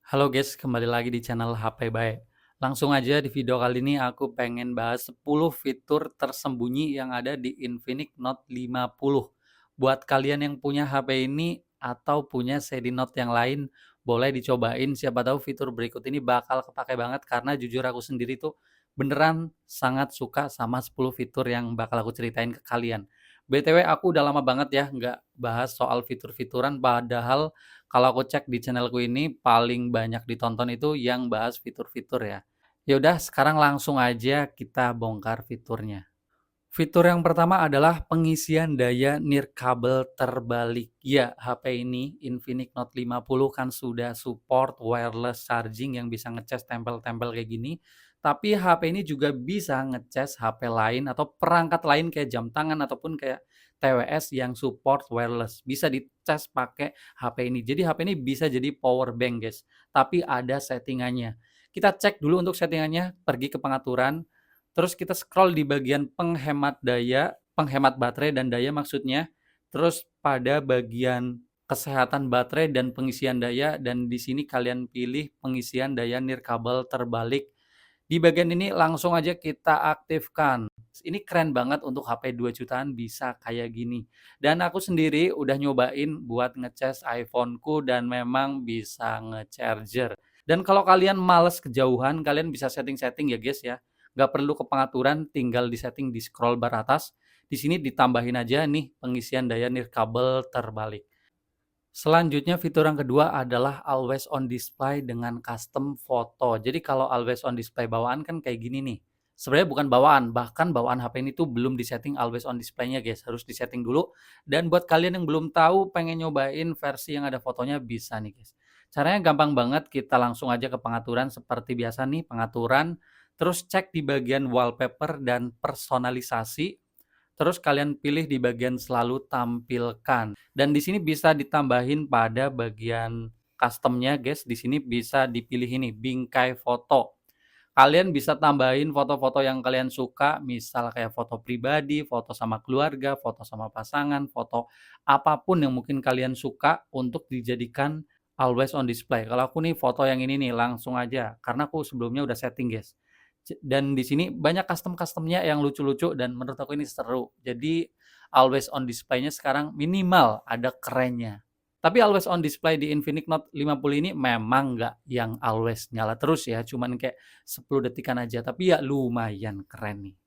Halo guys, kembali lagi di channel HP Bae. Langsung aja di video kali ini aku pengen bahas 10 fitur tersembunyi yang ada di Infinix Note 50. Buat kalian yang punya HP ini atau punya seri Note yang lain, boleh dicobain. Siapa tahu fitur berikut ini bakal kepake banget karena jujur aku sendiri tuh beneran sangat suka sama 10 fitur yang bakal aku ceritain ke kalian. BTW aku udah lama banget ya nggak bahas soal fitur-fituran, padahal kalau aku cek di channelku ini paling banyak ditonton itu yang bahas fitur-fitur ya. Ya udah sekarang langsung aja kita bongkar fiturnya. Fitur yang pertama adalah pengisian daya nirkabel terbalik. Ya, HP ini Infinix Note 50 kan sudah support wireless charging yang bisa ngecas tempel-tempel kayak gini. Tapi HP ini juga bisa ngecas HP lain atau perangkat lain kayak jam tangan ataupun kayak TWS yang support wireless. Bisa dicas pakai HP ini. Jadi HP ini bisa jadi power bank, guys. Tapi ada settingannya. Kita cek dulu untuk settingannya, pergi ke pengaturan. Terus kita scroll di bagian penghemat baterai dan daya maksudnya. Terus pada bagian kesehatan baterai dan pengisian daya, dan di sini kalian pilih pengisian daya nirkabel terbalik. Di bagian ini langsung aja kita aktifkan. Ini keren banget untuk HP 2 jutaan bisa kayak gini. Dan aku sendiri udah nyobain buat ngecas iPhone-ku dan memang bisa ngecharger. Dan kalau kalian males kejauhan, kalian bisa setting-setting ya guys ya. Nggak perlu ke pengaturan, tinggal di setting di scroll bar atas. Di sini ditambahin aja nih pengisian daya nirkabel terbalik. Selanjutnya fitur yang kedua adalah always on display dengan custom foto. Jadi kalau always on display bawaan kan kayak gini nih. Sebenarnya bukan bawaan, bahkan bawaan HP ini tuh belum disetting always on display-nya guys. Harus disetting dulu. Dan buat kalian yang belum tahu pengen nyobain versi yang ada fotonya bisa nih guys. Caranya gampang banget, kita langsung aja ke pengaturan seperti biasa nih, pengaturan. Terus cek di bagian wallpaper dan personalisasi. Terus kalian pilih di bagian selalu tampilkan. Dan di sini bisa ditambahin pada bagian custom-nya guys. Di sini bisa dipilih ini, bingkai foto. Kalian bisa tambahin foto-foto yang kalian suka, misal kayak foto pribadi, foto sama keluarga, foto sama pasangan, foto apapun yang mungkin kalian suka untuk dijadikan always on display. Kalau aku nih foto yang ini nih langsung aja, karena aku sebelumnya udah setting guys. Dan di sini banyak custom-customnya yang lucu-lucu dan menurut aku ini seru. Jadi always on display-nya sekarang minimal ada kerennya. Tapi always on display di Infinix Note 50 ini memang nggak yang always nyala terus ya, cuman kayak 10 detikan aja, tapi ya lumayan keren nih.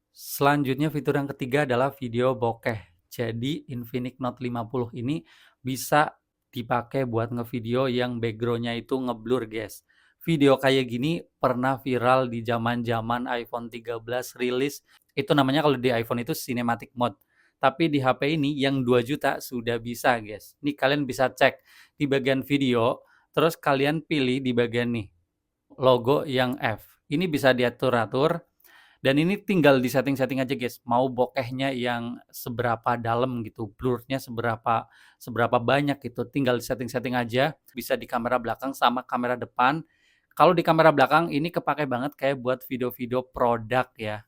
Selanjutnya fitur yang ketiga adalah video bokeh. Jadi Infinix Note 50 ini bisa dipakai buat ngevideo yang backgroundnya itu ngeblur guys. Video kayak gini pernah viral di zaman-zaman iPhone 13 rilis. Itu namanya kalau di iPhone itu cinematic mode. Tapi di HP ini yang 2 juta sudah bisa guys. Ini kalian bisa cek di bagian video, terus kalian pilih di bagian nih logo yang F. Ini bisa diatur-atur dan ini tinggal di setting-setting aja guys, mau bokehnya yang seberapa dalam gitu, blurnya seberapa seberapa banyak gitu, tinggal di setting-setting aja, bisa di kamera belakang sama kamera depan. Kalau di kamera belakang ini kepake banget kayak buat video-video produk ya.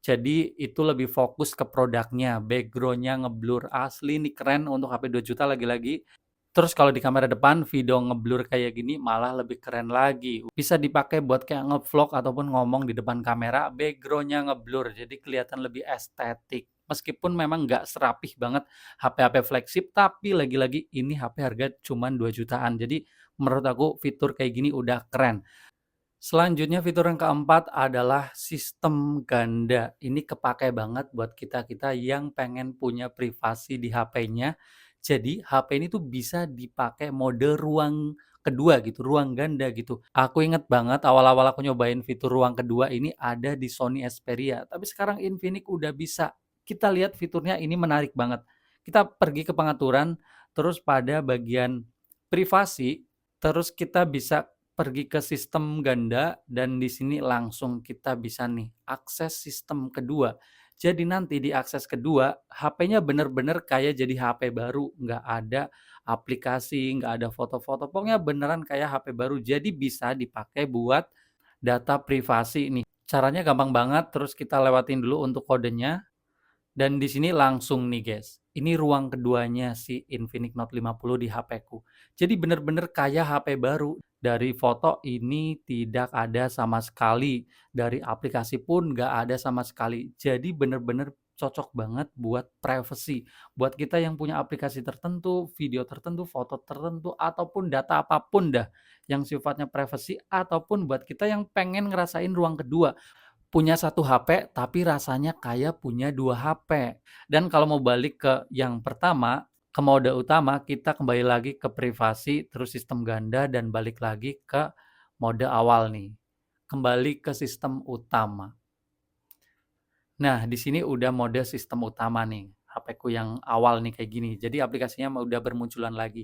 Jadi itu lebih fokus ke produknya, backgroundnya ngeblur asli nih keren untuk HP 2 juta lagi-lagi. Terus kalau di kamera depan video ngeblur kayak gini malah lebih keren lagi. Bisa dipakai buat kayak ngevlog ataupun ngomong di depan kamera, backgroundnya ngeblur jadi kelihatan lebih estetik. Meskipun memang nggak serapih banget HP-HP flagship, tapi lagi-lagi ini HP harga cuman 2 jutaan. Jadi menurut aku fitur kayak gini udah keren. Selanjutnya fitur yang keempat adalah sistem ganda. Ini kepakai banget buat kita-kita yang pengen punya privasi di HP-nya. Jadi HP ini tuh bisa dipakai mode ruang kedua gitu, ruang ganda gitu. Aku inget banget awal-awal aku nyobain fitur ruang kedua ini ada di Sony Xperia, tapi sekarang Infinix udah bisa. Kita lihat fiturnya ini menarik banget. Kita pergi ke pengaturan, terus pada bagian privasi, terus kita bisa pergi ke sistem ganda dan di sini langsung kita bisa nih akses sistem kedua. Jadi nanti di akses kedua, HP-nya bener-bener kayak jadi HP baru, nggak ada aplikasi, nggak ada foto-foto, pokoknya beneran kayak HP baru. Jadi bisa dipakai buat data privasi nih. Caranya gampang banget, terus kita lewatin dulu untuk kodenya. Dan di sini langsung nih guys, ini ruang keduanya si Infinix Note 50 di HP-ku. Jadi bener-bener kayak HP baru Dari foto ini tidak ada sama sekali, dari aplikasi pun nggak ada sama sekali. Jadi bener-bener cocok banget buat privacy, buat kita yang punya aplikasi tertentu, video tertentu, foto tertentu, ataupun data apapun dah yang sifatnya privacy, ataupun buat kita yang pengen ngerasain ruang kedua. Punya satu HP, tapi rasanya kayak punya 2 HP. Dan kalau mau balik ke yang pertama, ke mode utama, kita kembali lagi ke privasi, terus sistem ganda, dan balik lagi ke mode awal nih. Kembali ke sistem utama. Nah, di sini udah mode sistem utama nih, HP-ku yang awal nih kayak gini. Jadi aplikasinya udah bermunculan lagi.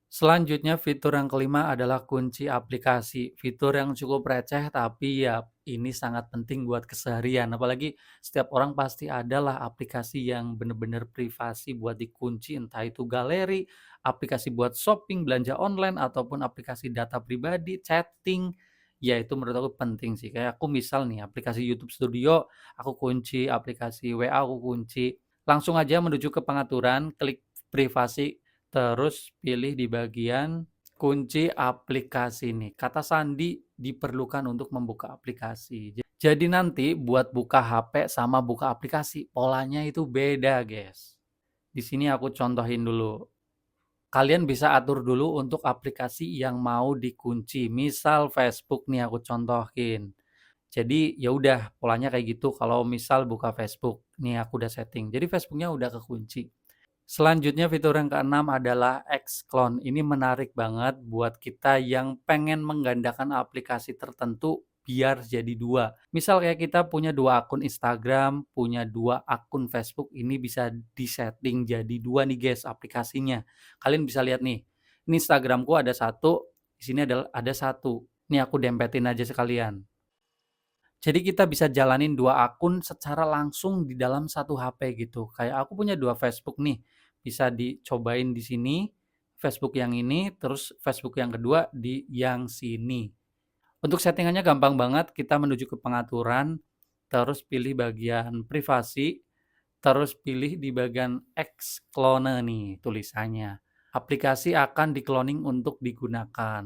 Selanjutnya fitur yang kelima adalah kunci aplikasi. Fitur yang cukup receh tapi ya ini sangat penting buat keseharian. Apalagi setiap orang pasti adalah aplikasi yang benar-benar privasi buat dikunci, entah itu galeri, aplikasi buat shopping, belanja online, ataupun aplikasi data pribadi, chatting. Ya itu menurut aku penting sih. Kayak aku misal nih aplikasi YouTube Studio, aku kunci, aplikasi WA aku kunci. Langsung aja menuju ke pengaturan, klik privasi. Terus pilih di bagian kunci aplikasi nih, kata sandi diperlukan untuk membuka aplikasi. Jadi nanti buat buka HP sama buka aplikasi, polanya itu beda, guys. Di sini aku contohin dulu. Kalian bisa atur dulu untuk aplikasi yang mau dikunci. Misal Facebook nih aku contohin. Jadi ya udah polanya kayak gitu kalau misal buka Facebook. Nih aku udah setting. Jadi Facebooknya udah kekunci. Selanjutnya fitur yang keenam adalah Xclone. Ini menarik banget buat kita yang pengen menggandakan aplikasi tertentu biar jadi dua. Misal kayak kita punya dua akun Instagram, punya dua akun Facebook, ini bisa disetting jadi dua nih guys aplikasinya. Kalian bisa lihat nih, ini Instagramku ada satu, di sini ada satu. Ini aku dempetin aja sekalian. Jadi kita bisa jalanin 2 akun secara langsung di dalam satu HP gitu. Kayak aku punya 2 Facebook nih, bisa dicobain di sini, Facebook yang ini, terus Facebook yang kedua di yang sini. Untuk settingannya gampang banget, kita menuju ke pengaturan, terus pilih bagian privasi, terus pilih di bagian Xclone nih tulisannya. Aplikasi akan di-cloning untuk digunakan.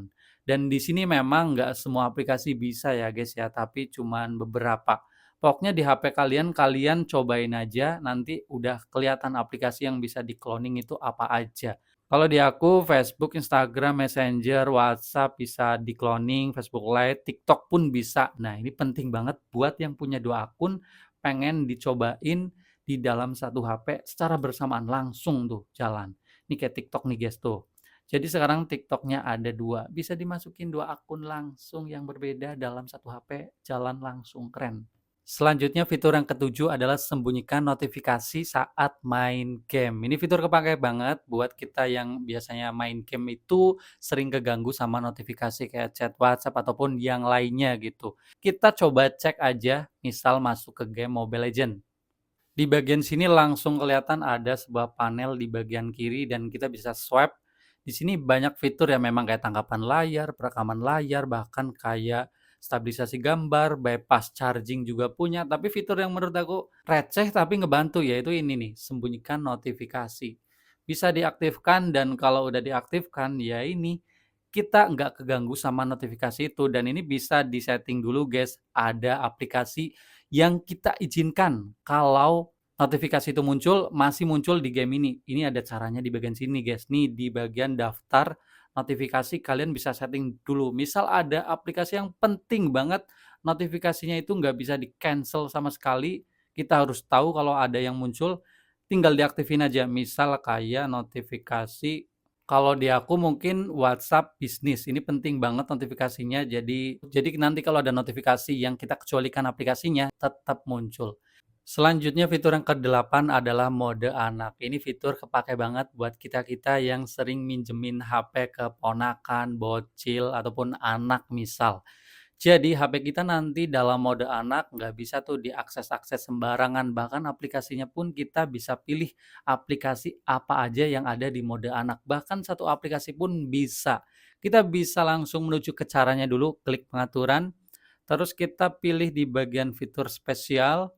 Dan di sini memang nggak semua aplikasi bisa ya guys ya, tapi cuman beberapa. Pokoknya di HP kalian, kalian cobain aja, nanti udah kelihatan aplikasi yang bisa di-cloning itu apa aja. Kalau di aku, Facebook, Instagram, Messenger, WhatsApp bisa di-cloning, Facebook Lite, TikTok pun bisa. Nah, ini penting banget buat yang punya 2 akun, pengen dicobain di dalam satu HP secara bersamaan langsung tuh jalan. Ini kayak TikTok nih guys tuh. Jadi sekarang TikToknya ada 2, bisa dimasukin 2 akun langsung yang berbeda dalam satu HP, jalan langsung, keren. Selanjutnya fitur yang ketujuh adalah sembunyikan notifikasi saat main game. Ini fitur kepakai banget buat kita yang biasanya main game itu sering keganggu sama notifikasi kayak chat WhatsApp ataupun yang lainnya gitu. Kita coba cek aja, misal masuk ke game Mobile Legends. Di bagian sini langsung kelihatan ada sebuah panel di bagian kiri dan kita bisa swipe. Di sini banyak fitur yang memang kayak tangkapan layar, perekaman layar, bahkan kayak stabilisasi gambar, bypass charging juga punya. Tapi fitur yang menurut aku receh tapi ngebantu yaitu ini nih, sembunyikan notifikasi. Bisa diaktifkan dan kalau udah diaktifkan ya ini kita nggak keganggu sama notifikasi itu dan ini bisa disetting dulu guys. Ada aplikasi yang kita izinkan kalau notifikasi itu muncul, masih muncul di game ini. Ini ada caranya di bagian sini guys. Nih di bagian daftar notifikasi kalian bisa setting dulu. Misal ada aplikasi yang penting banget notifikasinya itu nggak bisa di cancel sama sekali. Kita harus tahu kalau ada yang muncul, tinggal diaktifin aja. Misal kayak notifikasi kalau di aku mungkin WhatsApp bisnis, ini penting banget notifikasinya. Jadi nanti kalau ada notifikasi yang kita kecualikan aplikasinya, tetap muncul. Selanjutnya fitur yang ke-8 adalah mode anak. Ini fitur kepakai banget buat kita-kita yang sering minjemin HP ke ponakan, bocil, ataupun anak misal. Jadi HP kita nanti dalam mode anak nggak bisa tuh diakses-akses sembarangan, bahkan aplikasinya pun kita bisa pilih aplikasi apa aja yang ada di mode anak, bahkan satu aplikasi pun bisa. Kita bisa langsung menuju ke caranya dulu, klik pengaturan, terus kita pilih di bagian fitur spesial,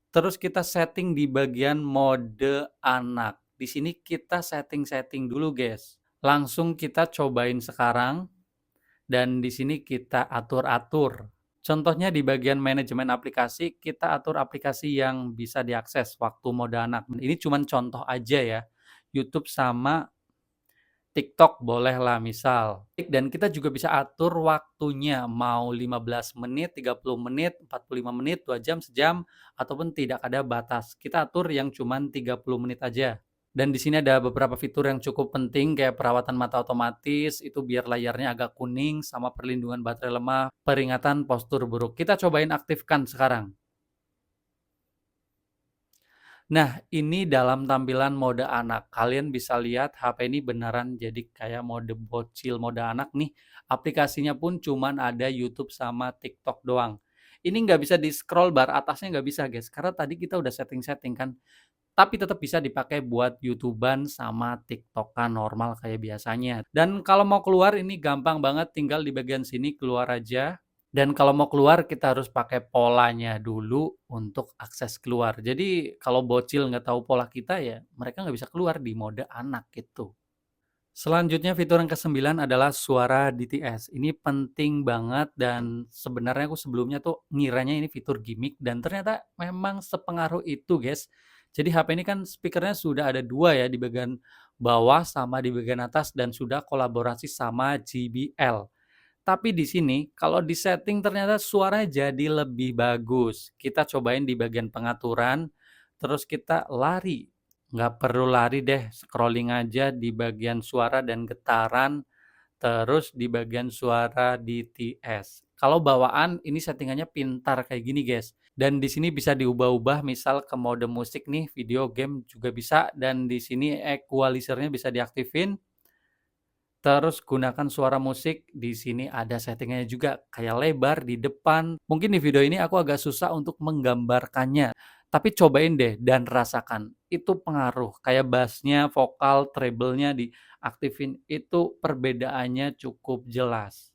terus kita setting di bagian mode anak. Di sini kita setting-setting dulu guys. Langsung kita cobain sekarang. dan di sini kita atur-atur. Contohnya di bagian manajemen aplikasi, kita atur aplikasi yang bisa diakses waktu mode anak. Ini cuman contoh aja ya. YouTube sama TikTok bolehlah misal. Dan kita juga bisa atur waktunya, mau 15 menit, 30 menit, 45 menit, 2 jam, sejam, ataupun tidak ada batas. Kita atur yang cuman 30 menit aja. Dan di sini ada beberapa fitur yang cukup penting kayak perawatan mata otomatis, itu biar layarnya agak kuning, sama perlindungan baterai lemah, peringatan postur buruk. Kita cobain aktifkan sekarang. Nah, ini dalam tampilan mode anak. Kalian bisa lihat HP ini beneran jadi kayak mode bocil, mode anak nih. Aplikasinya pun cuman ada YouTube sama TikTok doang. Ini nggak bisa di-scroll bar atasnya nggak bisa, guys, karena tadi kita udah setting-setting kan. Tapi tetap bisa dipakai buat YouTube-an sama TikTok-an normal kayak biasanya. Dan kalau mau keluar ini gampang banget, tinggal di bagian sini keluar aja. Dan kalau mau keluar kita harus pakai polanya dulu untuk akses keluar. Jadi kalau bocil nggak tahu pola kita ya mereka nggak bisa keluar di mode anak gitu. Selanjutnya fitur yang ke-9 adalah suara DTS. Ini penting banget dan sebenarnya aku sebelumnya tuh ngiranya ini fitur gimmick dan ternyata memang sepengaruh itu, guys. Jadi HP ini kan speakernya sudah ada 2 ya di bagian bawah sama di bagian atas dan sudah kolaborasi sama JBL. Tapi di sini kalau di-setting ternyata suaranya jadi lebih bagus. Kita cobain di bagian pengaturan, terus kita lari. Nggak perlu lari deh, scrolling aja di bagian suara dan getaran, terus di bagian suara DTS. Kalau bawaan ini settingannya pintar kayak gini, guys. Dan di sini bisa diubah-ubah misal ke mode musik nih, video game juga bisa dan di sini equalizer-nya bisa diaktifin. Terus gunakan suara musik, di sini ada settingnya juga, kayak lebar di depan. Mungkin di video ini aku agak susah untuk menggambarkannya, tapi cobain deh dan rasakan. Itu pengaruh, kayak bass-nya, vokal, treble-nya diaktifin, itu perbedaannya cukup jelas.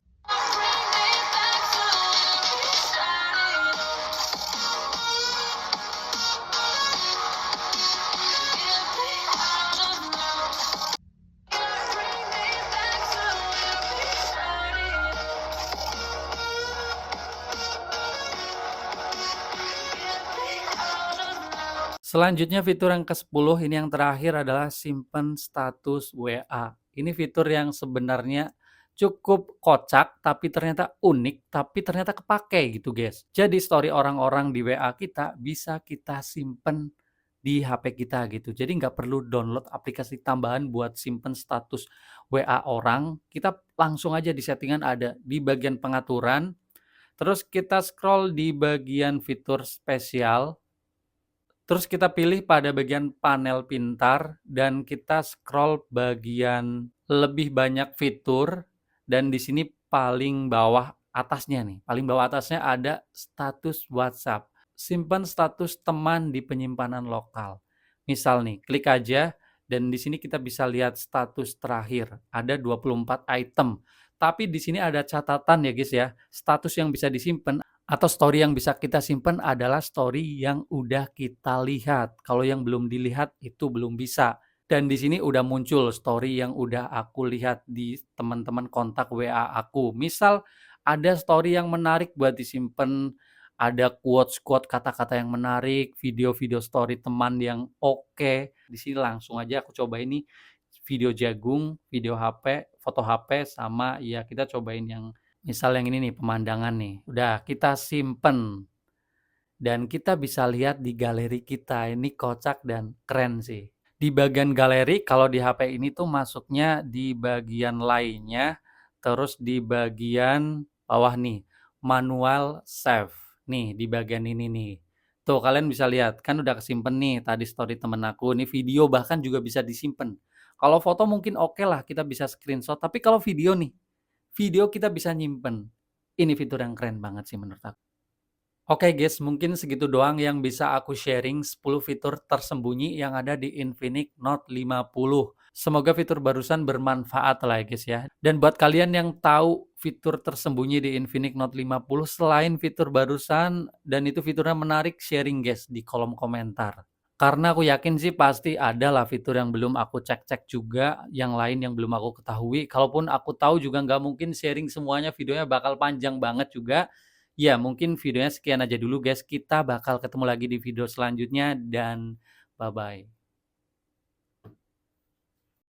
Selanjutnya fitur yang ke-10 ini yang terakhir adalah simpen status WA. Ini fitur yang sebenarnya cukup kocak, tapi ternyata unik, tapi ternyata kepake gitu, guys. Jadi story orang-orang di WA kita bisa kita simpen di HP kita gitu. Jadi nggak perlu download aplikasi tambahan buat simpen status WA orang. Kita langsung aja di settingan ada di bagian pengaturan. Terus kita scroll di bagian fitur spesial. Terus kita pilih pada bagian panel pintar dan kita scroll bagian lebih banyak fitur dan di sini paling bawah atasnya nih, paling bawah atasnya ada status WhatsApp. Simpan status teman di penyimpanan lokal. Misal nih, klik aja dan di sini kita bisa lihat status terakhir. Ada 24 item. Tapi di sini ada catatan ya guys ya. Status yang bisa disimpan atau story yang bisa kita simpan adalah story yang udah kita lihat. Kalau yang belum dilihat itu belum bisa. Dan di sini udah muncul story yang udah aku lihat di teman-teman kontak WA aku. Misal ada story yang menarik buat disimpan, ada quotes-quote kata-kata yang menarik, video-video story teman yang oke. Di sini langsung aja aku coba ini video jagung, video HP, foto HP sama ya kita cobain yang misal yang ini nih, pemandangan nih, udah kita simpen dan kita bisa lihat di galeri kita, ini kocak dan keren sih. Di bagian galeri kalau di HP ini tuh masuknya di bagian lainnya, terus di bagian bawah nih, manual save. Nih, di bagian ini nih. Tuh kalian bisa lihat, kan udah kesimpen nih tadi story temen aku, nih video bahkan juga bisa disimpen. Kalau foto mungkin oke lah kita bisa screenshot, tapi kalau video nih, video kita bisa nyimpen. Ini fitur yang keren banget sih menurut aku. Oke guys, mungkin segitu doang yang bisa aku sharing 10 fitur tersembunyi yang ada di Infinix Note 50. Semoga fitur barusan bermanfaat lah ya guys ya. Dan buat kalian yang tahu fitur tersembunyi di Infinix Note 50 selain fitur barusan dan itu fiturnya menarik, sharing guys di kolom komentar. Karena aku yakin sih pasti ada lah fitur yang belum aku cek-cek juga, yang lain yang belum aku ketahui. Kalaupun aku tahu juga nggak mungkin sharing semuanya, videonya bakal panjang banget juga. Ya mungkin videonya sekian aja dulu guys, kita bakal ketemu lagi di video selanjutnya dan bye-bye.